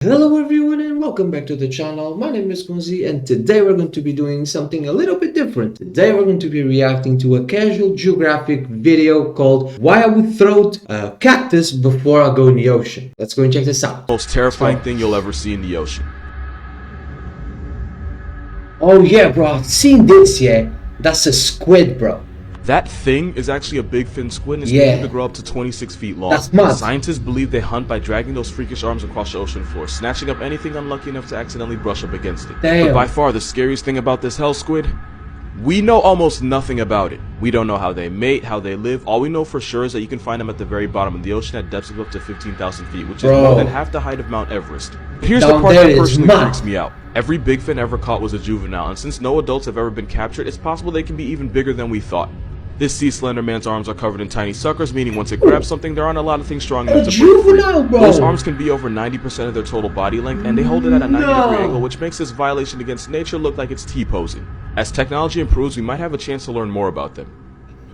Hello everyone and welcome back to the channel. My name is Gonzii and today we're going to be doing something a little bit different. Today we're going to be reacting to a casual geographic video called Why I Would Throw a Cactus Before I Go in the Ocean. Let's go and check this out. Most terrifying thing you'll ever see in the ocean. Oh yeah bro, I've seen this, yeah. That's a squid, bro. That thing is actually a big fin squid and is able to grow up to 26 feet long. That's mad. Scientists believe they hunt by dragging those freakish arms across the ocean floor, snatching up anything unlucky enough to accidentally brush up against it. Damn. But by far the scariest thing about this hell squid, we know almost nothing about it. We don't know how they mate, how they live. All we know for sure is that you can find them at the very bottom of the ocean at depths of up to 15,000 feet, which is more than half the height of Mount Everest. Here's the part that personally freaks me out. Every big fin ever caught was a juvenile, and since no adults have ever been captured, it's possible they can be even bigger than we thought. This sea slender man's arms are covered in tiny suckers, meaning once it grabs something, there aren't a lot of things strong enough to break free. Those arms can be over 90% of their total body length, and they hold it at a 90-degree angle, which makes this violation against nature look like it's T-posing. As technology improves, we might have a chance to learn more about them.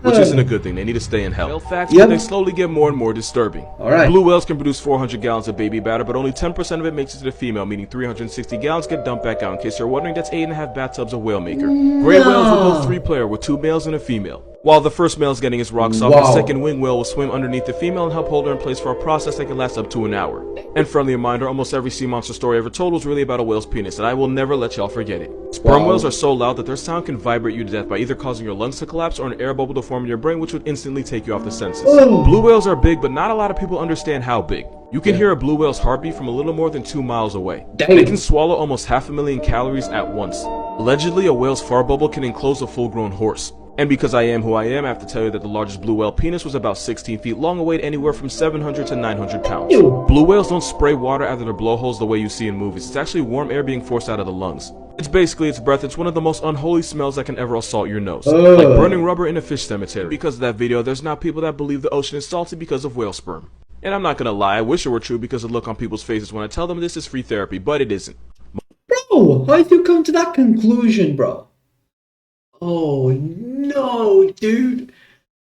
Which isn't a good thing, they need to stay in hell. Whale facts, but they slowly get more and more disturbing. Blue whales can produce 400 gallons of baby batter, but only 10% of it makes it to the female, meaning 360 gallons get dumped back out. In case you're wondering, that's 8.5 bathtubs of whale maker. Gray whales will go 3-player with 2 males and a female. While the first male is getting his rocks off, the second wing whale will swim underneath the female and help hold her in place for a process that can last up to an hour. And friendly reminder, almost every sea monster story ever told was really about a whale's penis, and I will never let y'all forget it. Sperm whales are so loud that their sound can vibrate you to death by either causing your lungs to collapse or an air bubble to form in your brain, which would instantly take you off the senses. Blue whales are big, but not a lot of people understand how big. You can hear a blue whale's heartbeat from a little more than 2 miles away. They can swallow almost 500,000 calories at once. Allegedly, a whale's fart bubble can enclose a full-grown horse. And because I am who I am, I have to tell you that the largest blue whale penis was about 16 feet long and weighed anywhere from 700 to 900 pounds. Blue whales don't spray water out of their blowholes the way you see in movies. It's actually warm air being forced out of the lungs. It's basically its breath. It's one of the most unholy smells that can ever assault your nose. Like burning rubber in a fish cemetery. Because of that video, there's now people that believe the ocean is salty because of whale sperm. And I'm not gonna lie, I wish it were true because of the look on people's faces when I tell them this is free therapy, but it isn't. Bro, how did you come to that conclusion, bro? Oh no, dude.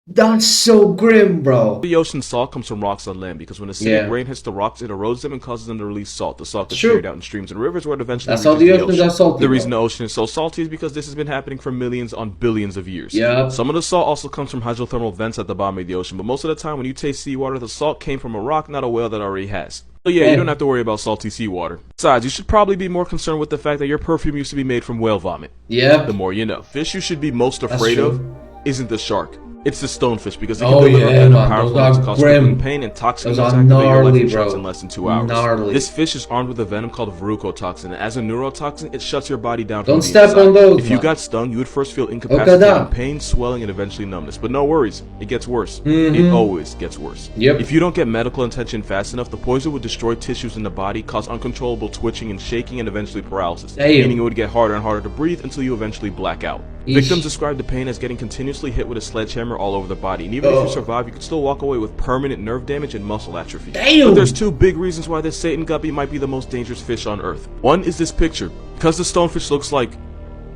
That's so grim, bro. The ocean's salt comes from rocks on land because when acidic rain hits the rocks, it erodes them and causes them to release salt. The salt gets carried out in streams and rivers where it eventually reaches the ocean. The reason the ocean is so salty is because this has been happening for millions on billions of years. Some of the salt also comes from hydrothermal vents at the bottom of the ocean, but most of the time when you taste seawater, the salt came from a rock, not a whale that already has. So yeah, you don't have to worry about salty seawater. Besides, you should probably be more concerned with the fact that your perfume used to be made from whale vomit. The more you know. Fish you should be most afraid of isn't the shark. It's the stonefish because they can deliver venom powerful enough to cause crippling pain and toxins that activate your life insurance in less than 2 hours. This fish is armed with a venom called verrucotoxin, and as a neurotoxin, it shuts your body down from the inside. If you got stung, you would first feel incapacitated, pain, swelling, and eventually numbness. But no worries, it gets worse. It always gets worse. If you don't get medical attention fast enough, the poison would destroy tissues in the body, cause uncontrollable twitching and shaking, and eventually paralysis. Meaning it would get harder and harder to breathe until you eventually black out. Victims describe the pain as getting continuously hit with a sledgehammer all over the body, and even if you survive, you could still walk away with permanent nerve damage and muscle atrophy. But there's 2 big reasons why this Satan guppy might be the most dangerous fish on Earth. One is this picture. Because the stonefish looks like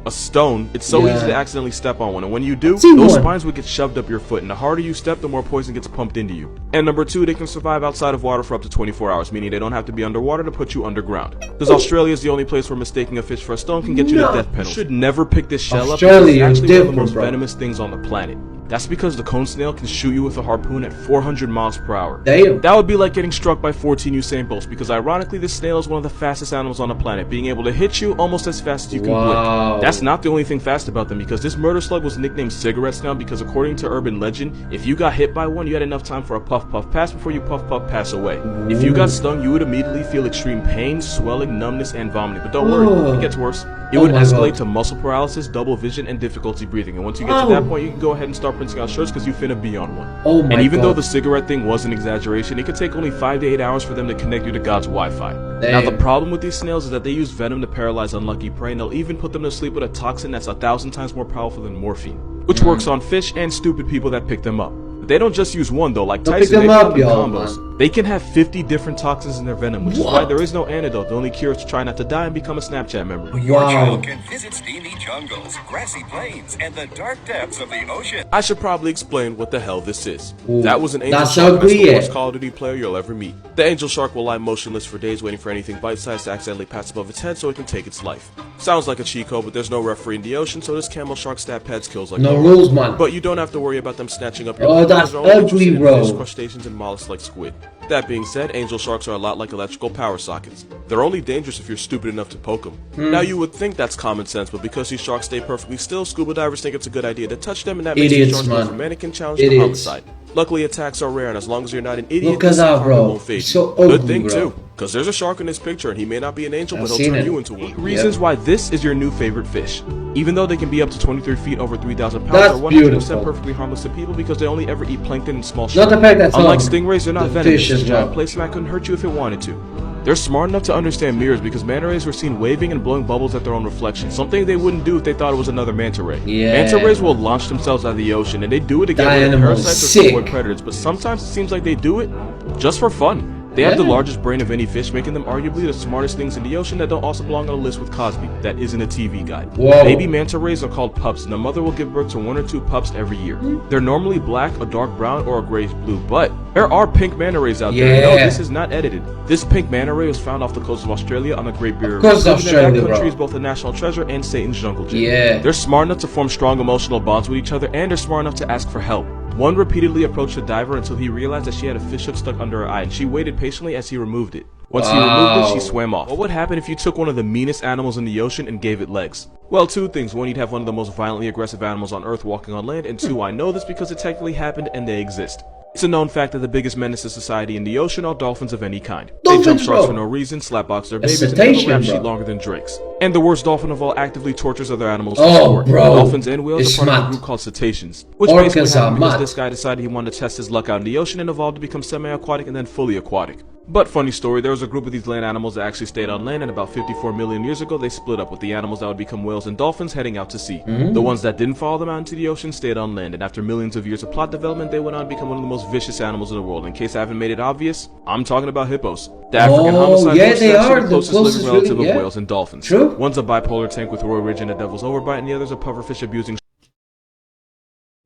a stone, it's so easy to accidentally step on one, and when you do, those spines would get shoved up your foot, and the harder you step, the more poison gets pumped into you. And number 2, they can survive outside of water for up to 24 hours, meaning they don't have to be underwater to put you underground. Because Australia is the only place where mistaking a fish for a stone can get you the death penalty. You should never pick this shell up because it's actually one of the most venomous things on the planet. That's because the cone snail can shoot you with a harpoon at 400 miles per hour. That would be like getting struck by 14 Usain Bolts, because ironically this snail is one of the fastest animals on the planet, being able to hit you almost as fast as you can blink. That's not the only thing fast about them, because this murder slug was nicknamed Cigarette Snail because according to urban legend, if you got hit by one, you had enough time for a puff puff pass before you puff puff pass away. If you got stung, you would immediately feel extreme pain, swelling, numbness, and vomiting. But don't worry, it gets worse. It would escalate to muscle paralysis, double vision, and difficulty breathing. And once you get to that point, you can go ahead and start printing out shirts because you finna be on one. And even though the cigarette thing was an exaggeration, it could take only 5 to 8 hours for them to connect you to God's Wi-Fi. Now the problem with these snails is that they use venom to paralyze unlucky prey, and they'll even put them to sleep with a toxin that's 1,000 times more powerful than morphine, which works on fish and stupid people that pick them up. But they don't just use one though, like Tyson, they call them combos. They can have 50 different toxins in their venom, which is why there is no antidote. The only cure is to try not to die and become a Snapchat member. Your child can visit steamy jungles, grassy plains, and the dark depths of the ocean. I should probably explain what the hell this is. Ooh, that was an angel shark, ugly, that's the worst Call of Duty player you'll ever meet. The angel shark will lie motionless for days waiting for anything bite-sized to accidentally pass above its head so it can take its life. Sounds like a cheat code, but there's no referee in the ocean, so this camel shark stab pads kills like no rules, man. But you don't have to worry about them snatching up your oh, that's ugly, bro. Fish, crustaceans, and mollusks like squid. That being said, angel sharks are a lot like electrical power sockets. They're only dangerous if you're stupid enough to poke them. Now you would think that's common sense, but because these sharks stay perfectly still, scuba divers think it's a good idea to touch them, and that makes these sharks go from mannequin challenge to homicide. Luckily, attacks are rare, and as long as you're not an idiot, look at that, bro. Won't fade so ugly, good thing bro. too, because there's a shark in this picture, and he may not be an angel, but he'll turn you into one. Reasons why this is your new favorite fish. Even though they can be up to 23 feet, over 3,000 pounds, that's they're 100% perfectly harmless to people because they only ever eat plankton and small sharks. Unlike stingrays, they're not venomous. This giant placemat couldn't hurt you if it wanted to. They're smart enough to understand mirrors because manta rays were seen waving and blowing bubbles at their own reflection, something they wouldn't do if they thought it was another manta ray. Manta rays will launch themselves out of the ocean, and they do it again with parasites or to avoid predators, but sometimes it seems like they do it just for fun. They have the largest brain of any fish, making them arguably the smartest things in the ocean that don't also belong on a list with Cosby. That isn't a TV guide. Baby manta rays are called pups, and the mother will give birth to 1 or 2 pups every year. They're normally black, a dark brown, or a grayish blue, but there are pink manta rays out there. No, this is not edited. This pink manta ray was found off the coast of Australia on the Great Barrier Reef. That country is both a national treasure and Satan's jungle gym. They're smart enough to form strong emotional bonds with each other, and they're smart enough to ask for help. One repeatedly approached the diver until he realized that she had a fish hook stuck under her eye, and she waited patiently as he removed it. Once he removed it, she swam off. What would happen if you took one of the meanest animals in the ocean and gave it legs? Well, 2 things. 1, you'd have one of the most violently aggressive animals on Earth walking on land, and 2, I know this because it technically happened and they exist. It's a known fact that the biggest menace to society in the ocean are dolphins of any kind. They jump sharks for no reason, slapbox their babies, and have a rap sheet longer than drakes. And the worst dolphin of all actively tortures other animals for sport. Dolphins and whales are part of a group called cetaceans, which basically happened because this guy decided he wanted to test his luck out in the ocean and evolved to become semi-aquatic and then fully aquatic. But funny story, there was a group of these land animals that actually stayed on land, and about 54 million years ago they split up, with the animals that would become whales and dolphins heading out to sea. The ones that didn't follow them out into the ocean stayed on land, and after millions of years of plot development they went on to become one of the most vicious animals in the world. In case I haven't made it obvious, I'm talking about hippos. The African homicide is actually the closest living relative of whales and dolphins. One's a bipolar tank with Roy Ridge and a devil's overbite, and the other's a pufferfish abusing.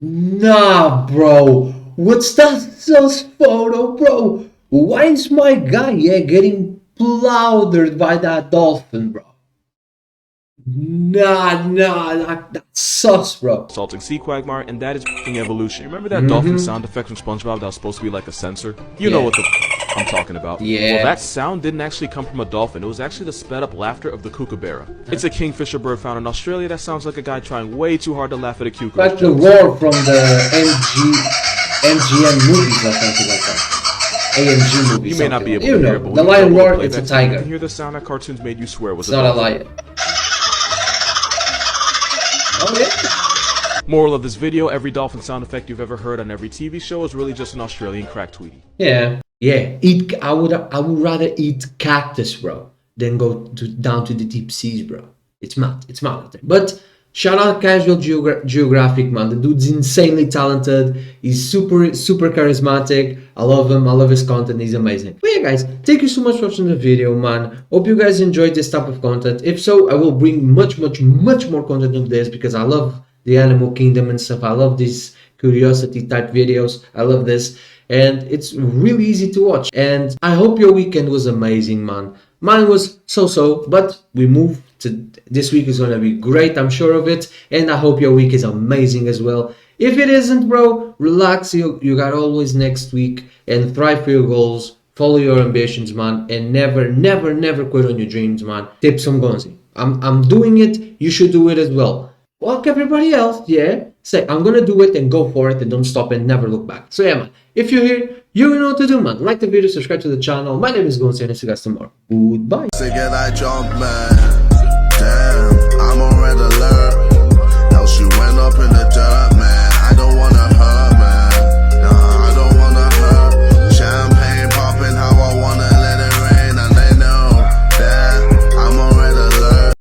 Nah, bro. What's that photo, bro? Why is my guy, getting plowed by that dolphin, bro? Nah, that sucks, bro. Salting sea quagmire, and that is evolution. Remember that dolphin sound effect from SpongeBob that was supposed to be like a sensor? You know what the I'm talking about. Well, that sound didn't actually come from a dolphin. It was actually the sped-up laughter of the kookaburra. It's a kingfisher bird found in Australia that sounds like a guy trying way too hard to laugh at a cucumber. Like the roar from the MGM movies or something like that. AMG movie. You may not be able to hear it, but the lion roar, it's a tiger. You can hear the sound that cartoons made you swear was it's not a lion. Oh yeah. Moral of this video, every dolphin sound effect you've ever heard on every TV show is really just an Australian crack tweetie. Yeah. I would rather eat cactus, bro, than go down to the deep seas, bro. It's mad out there. But shout out Casual Geographic, man. The dude's insanely talented. He's super charismatic. I love him. I love his content. He's amazing. But yeah, guys, thank you so much for watching the video, man. Hope you guys enjoyed this type of content. If so, I will bring much more content of this because I love the animal kingdom and stuff. I love these curiosity type videos. I love this. And it's really easy to watch. And I hope your weekend was amazing, man. Mine was so-so, but we moved to this week is gonna be great, I'm sure of it. And I hope your week is amazing as well. If it isn't, bro, relax. You got always next week, and thrive for your goals. Follow your ambitions, man, and never quit on your dreams, man. Tips from Gonzii. I'm doing it. You should do it as well. Like everybody else, say I'm gonna do it and go for it and don't stop and never look back. So yeah, man. If you're here, you know what to do, man. Like the video, subscribe to the channel. My name is Gonzii, and I'll see you guys tomorrow. Goodbye. I'm on red alert. Else you went up in the dirt, man. I don't wanna